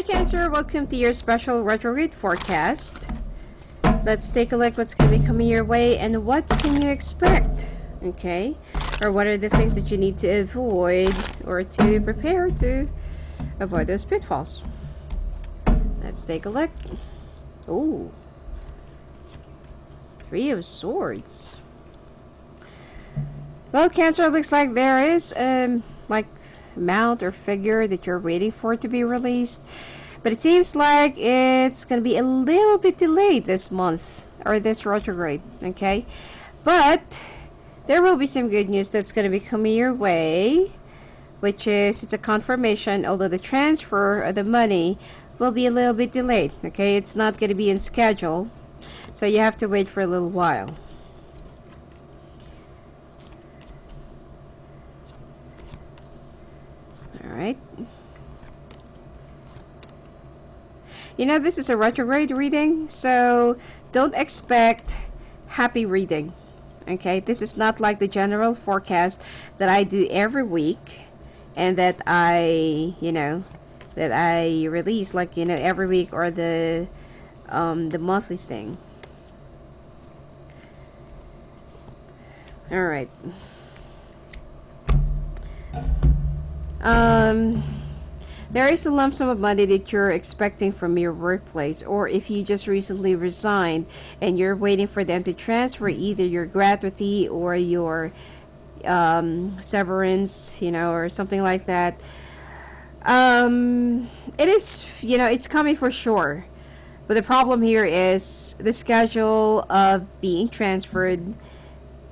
Cancer, welcome to your special retrograde forecast. Let's take a look what's going to be coming your way and what can you expect, okay? Or what are the things that you need to avoid or to prepare to avoid those pitfalls. Let's take a look. Ooh. Three of Swords. Well, Cancer, looks like there is like amount or figure that you're waiting for to be released, but it seems like it's going to be a little bit delayed this month or this retrograde, okay? But there will be some good news that's going to be coming your way, which is it's a confirmation, although the transfer of the money will be a little bit delayed, okay? It's not going to be in schedule, so you have to wait for a little while. Alright. You know, this is a retrograde reading, so don't expect happy reading. Okay, this is not like the general forecast that I do every week and that I release like, every week, or the monthly thing. Alright. There is a lump sum of money that you're expecting from your workplace, or if you just recently resigned and you're waiting for them to transfer either your gratuity or your severance, or something like that. It is, it's coming for sure. But the problem here is the schedule of being transferred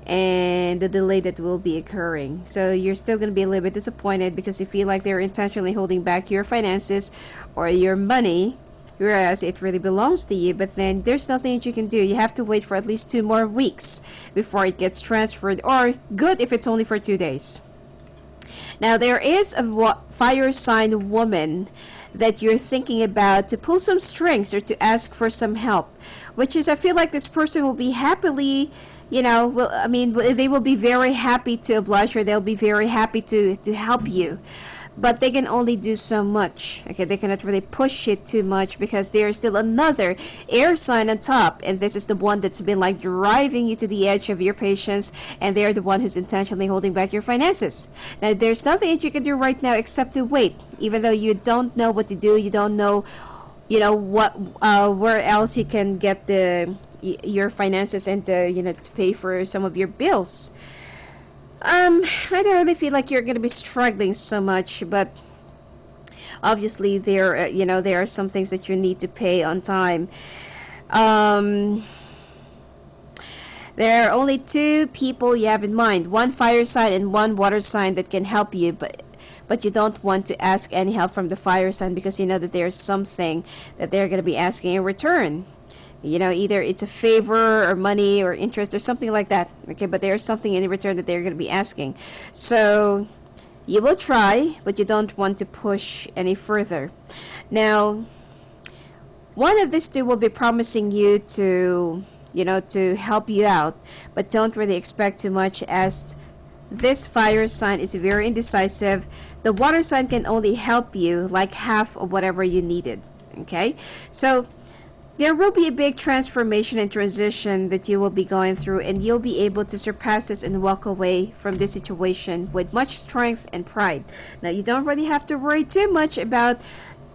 and the delay that will be occurring. So you're still going to be a little bit disappointed because you feel like they're intentionally holding back your finances or your money, whereas it really belongs to you. But then there's nothing that you can do. You have to wait for at least 2 more weeks before it gets transferred, or good if it's only for 2 days. Now there is a fire sign woman that you're thinking about to pull some strings or to ask for some help, which is, I feel like this person will be happily, they will be very happy to oblige her. They'll be very happy to help you, but they can only do so much. Okay, they cannot really push it too much because there's still another air sign on top, and this is the one that's been like driving you to the edge of your patience, and they're the one who's intentionally holding back your finances. Now there's nothing that you can do right now except to wait, even though you don't know what to do. You don't know, where else you can get your finances and to pay for some of your bills. I don't really feel like you're going to be struggling so much, but obviously there are some things that you need to pay on time. There are only 2 people you have in mind, 1 fire sign and 1 water sign that can help you, but you don't want to ask any help from the fire sign because you know that there's something that they're going to be asking in return. Either it's a favor or money or interest or something like that. Okay, but there's something in return that they're going to be asking. So you will try, but you don't want to push any further. Now, one of these 2 will be promising you to help you out, but don't really expect too much, as this fire sign is very indecisive. The water sign can only help you like half of whatever you needed. Okay, so there will be a big transformation and transition that you will be going through, and you'll be able to surpass this and walk away from this situation with much strength and pride. Now, you don't really have to worry too much about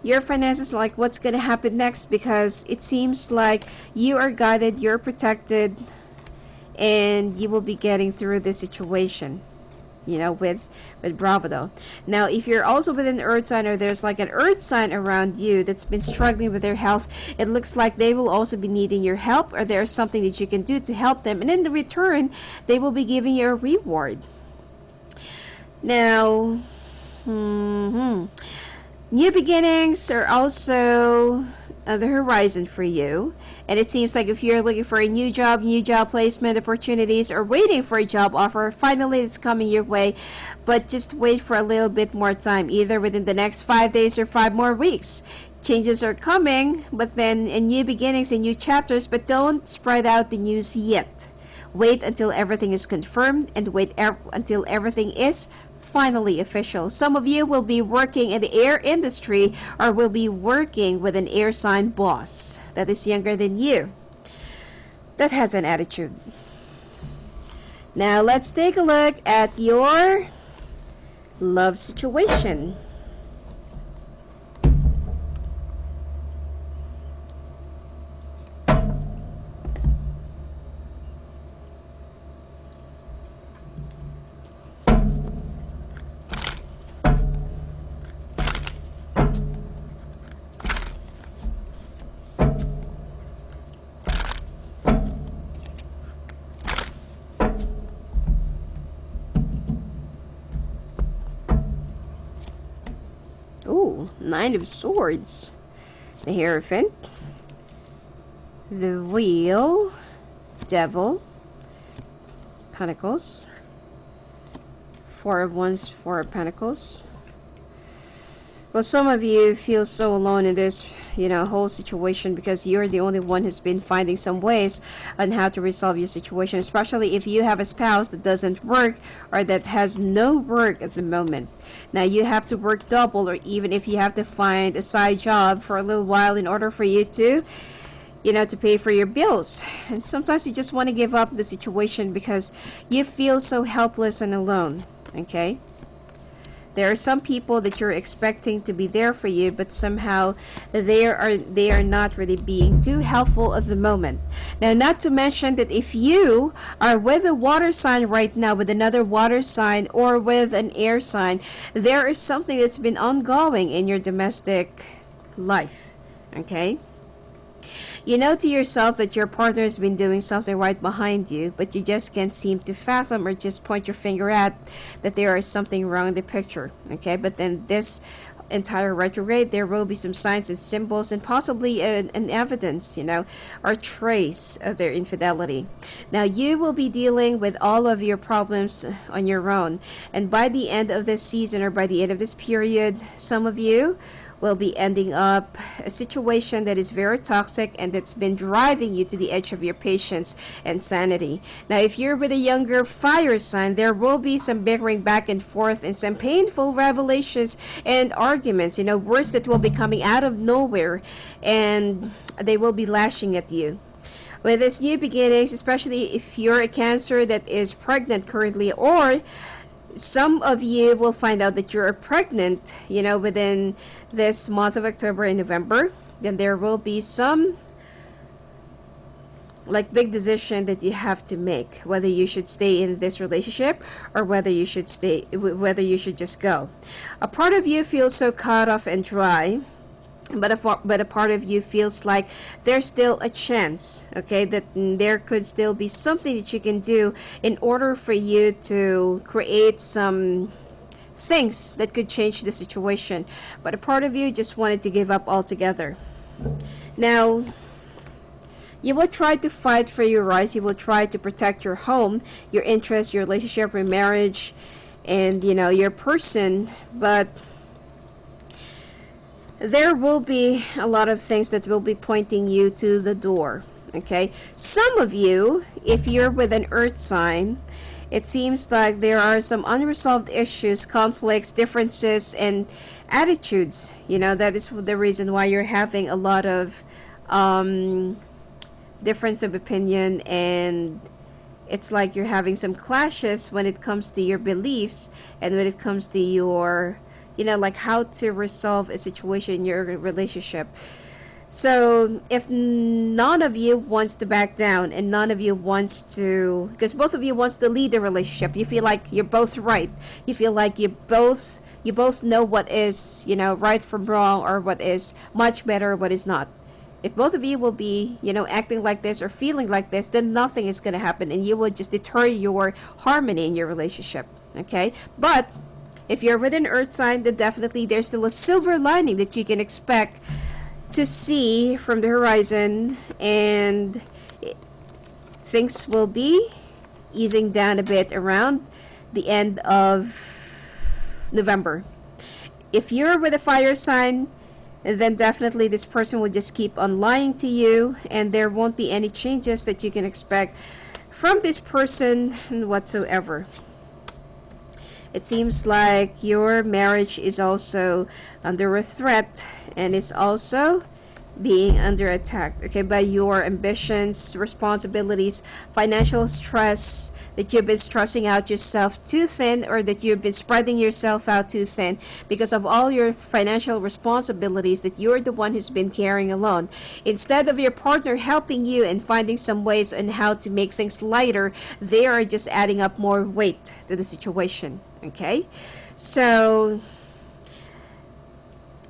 your finances, like what's going to happen next, because it seems like you are guided, you're protected, and you will be getting through this situation, with bravado. Now, if you're also with an earth sign, or there's like an earth sign around you that's been struggling with their health, it looks like they will also be needing your help, or there's something that you can do to help them, and in return they will be giving you a reward. Now, new beginnings are also the horizon for you, and it seems like if you're looking for a new job placement opportunities, or waiting for a job offer, finally it's coming your way, but just wait for a little bit more time, either within the next 5 days or 5 more weeks. Changes are coming, but then in new beginnings and new chapters, but don't spread out the news yet. Wait until everything is confirmed, and wait until everything is finally official. Some of you will be working in the air industry or will be working with an air sign boss that is younger than you, that has an attitude. Now let's take a look at your love situation. Ooh, Nine of Swords. The Hierophant. The Wheel. Devil. Pentacles. Four of Wands, Four of Pentacles. Well, some of you feel so alone in this, whole situation because you're the only one who's been finding some ways on how to resolve your situation, especially if you have a spouse that doesn't work or that has no work at the moment. Now, you have to work double, or even if you have to find a side job for a little while in order for you to to pay for your bills. And sometimes you just want to give up the situation because you feel so helpless and alone. Okay? There are some people that you're expecting to be there for you, but somehow they are not really being too helpful at the moment. Now, not to mention that if you are with a water sign right now, with another water sign or with an air sign, there is something that's been ongoing in your domestic life. Okay? You know to yourself that your partner has been doing something right behind you, but you just can't seem to fathom or just point your finger at that there is something wrong in the picture. Okay, but then this entire retrograde, there will be some signs and symbols and possibly an evidence, or trace of their infidelity. Now, you will be dealing with all of your problems on your own. And by the end of this season or by the end of this period, some of you will be ending up a situation that is very toxic and that's been driving you to the edge of your patience and sanity. Now, if you're with a younger fire sign, there will be some bickering back and forth and some painful revelations and arguments, words that will be coming out of nowhere, and they will be lashing at you. With this new beginnings, especially if you're a Cancer that is pregnant currently, or some of you will find out that you're pregnant, within this month of October and November, then there will be some big decision that you have to make, whether you should stay in this relationship or whether you should just go. A part of you feels so cut off and dry, but a part of you feels like there's still a chance, okay, that there could still be something that you can do in order for you to create some things that could change the situation. But a part of you just wanted to give up altogether. Now, you will try to fight for your rights. You will try to protect your home, your interests, your relationship, your marriage, and your person, but there will be a lot of things that will be pointing you to the door. Okay, some of you, if you're with an earth sign, it seems like there are some unresolved issues, conflicts, differences, and attitudes. That is the reason why you're having a lot of difference of opinion, and it's like you're having some clashes when it comes to your beliefs and when it comes to your how to resolve a situation in your relationship. So if none of you wants to back down and none of you wants to, because both of you wants to lead the relationship, you feel like you're both right. You feel like you both know what is, right from wrong, or what is much better, what is not. If both of you will be, acting like this or feeling like this, then nothing is going to happen and you will just deter your harmony in your relationship. Okay? But if you're with an earth sign, then definitely there's still a silver lining that you can expect to see from the horizon, and things will be easing down a bit around the end of November. If you're with a fire sign, then definitely this person will just keep on lying to you, and there won't be any changes that you can expect from this person whatsoever. It seems like your marriage is also under a threat and is also being under attack, okay, by your ambitions, responsibilities, financial stress, that you've been stressing out yourself too thin, or that you've been spreading yourself out too thin because of all your financial responsibilities that you're the one who's been carrying alone. Instead of your partner helping you and finding some ways on how to make things lighter, they are just adding up more weight to the situation, okay? So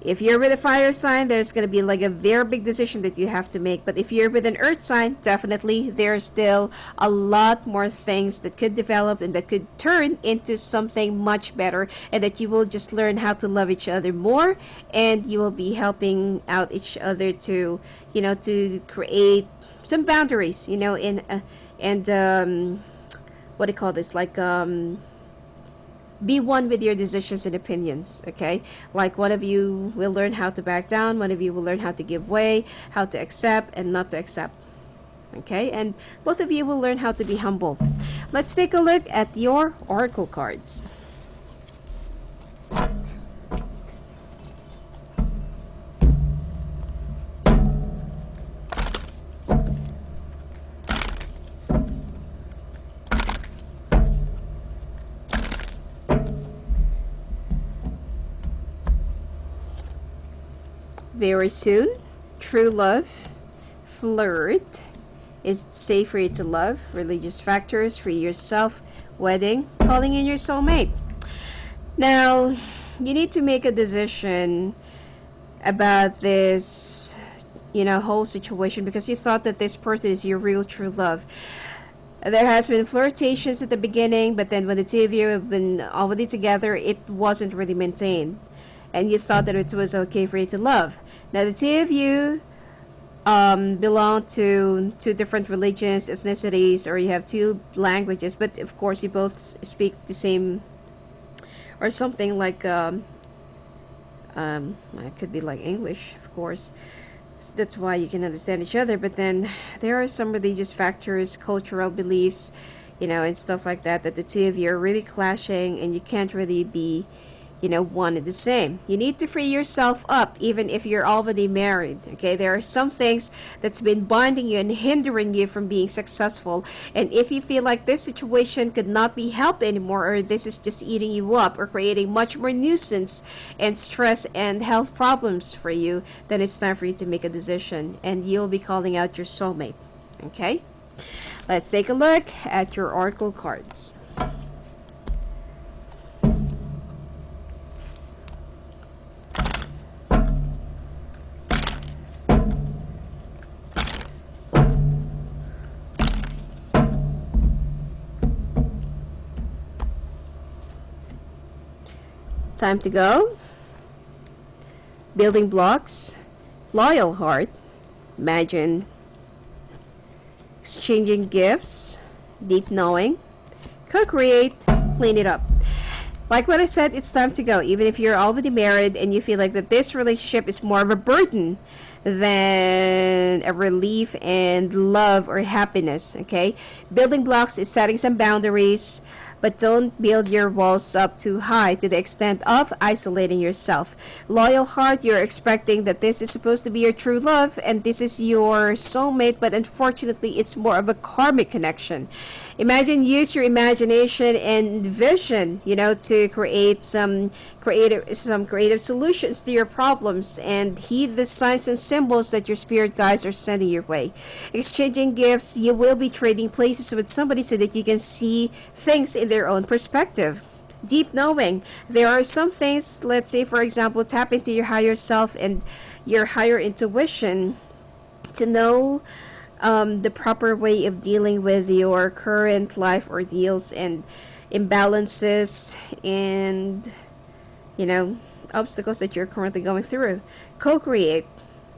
if you're with a fire sign, there's going to be like a very big decision that you have to make. But if you're with an earth sign, definitely there's still a lot more things that could develop and that could turn into something much better, and that you will just learn how to love each other more, and you will be helping out each other to, to create some boundaries, and what do you call this? Like, be one with your decisions and opinions, okay? Like, one of you will learn how to back down, one of you will learn how to give way, how to accept and not to accept, okay? And both of you will learn how to be humble. Let's take a look at your oracle cards. Very soon, true love, flirt, is it safe for you to love, religious factors, free yourself, wedding, calling in your soulmate. Now, you need to make a decision about this, whole situation, because you thought that this person is your real true love. There has been flirtations at the beginning, but then when the two of you have been already together, it wasn't really maintained. And you thought that it was okay for you to love. Now, the two of you belong to two different religions, ethnicities, or you have two languages, but of course you both speak the same, or something like, it could be like English, of course. So that's why you can understand each other. But then there are some religious factors, cultural beliefs, and stuff like that, that the two of you are really clashing, and you can't really be one and the same. You need to free yourself up, even if you're already married, okay? There are some things that's been binding you and hindering you from being successful, and if you feel like this situation could not be helped anymore, or this is just eating you up or creating much more nuisance and stress and health problems for you, then it's time for you to make a decision, and you'll be calling out your soulmate, okay? Let's take a look at your oracle cards. Time to go. Building blocks. Loyal heart. Imagine. Exchanging gifts. Deep knowing. Co-create. Clean it up. Like what I said, it's time to go. Even if you're already married and you feel like that this relationship is more of a burden than a relief and love or happiness, okay? Building blocks is setting some boundaries, but don't build your walls up too high to the extent of isolating yourself. Loyal heart, you're expecting that this is supposed to be your true love and this is your soulmate, but unfortunately it's more of a karmic connection. Imagine, use your imagination and vision, to create some creative solutions to your problems, and heed the signs and symbols that your spirit guides are sending your way. Exchanging gifts, you will be trading places with somebody so that you can see things in their own perspective. Deep knowing, there are some things, let's say for example, tap into your higher self and your higher intuition to know the proper way of dealing with your current life ordeals and imbalances and obstacles that you're currently going through. Co-create,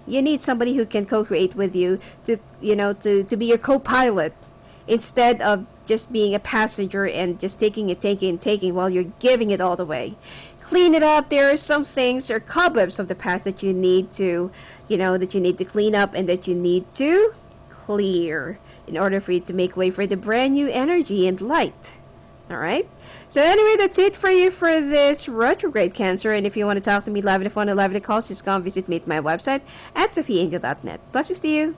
you need somebody who can co-create with you to be your co-pilot, instead of just being a passenger and just taking while you're giving it all the way. Clean it up. There are some things or cobwebs of the past that you need to clean up and that you need to clear in order for you to make way for the brand new energy and light. All right. So anyway, that's it for you for this retrograde Cancer. And if you want to talk to me live on the phone or live in the calls, just go and visit me at my website at sophiaangel.net. Blessings to you.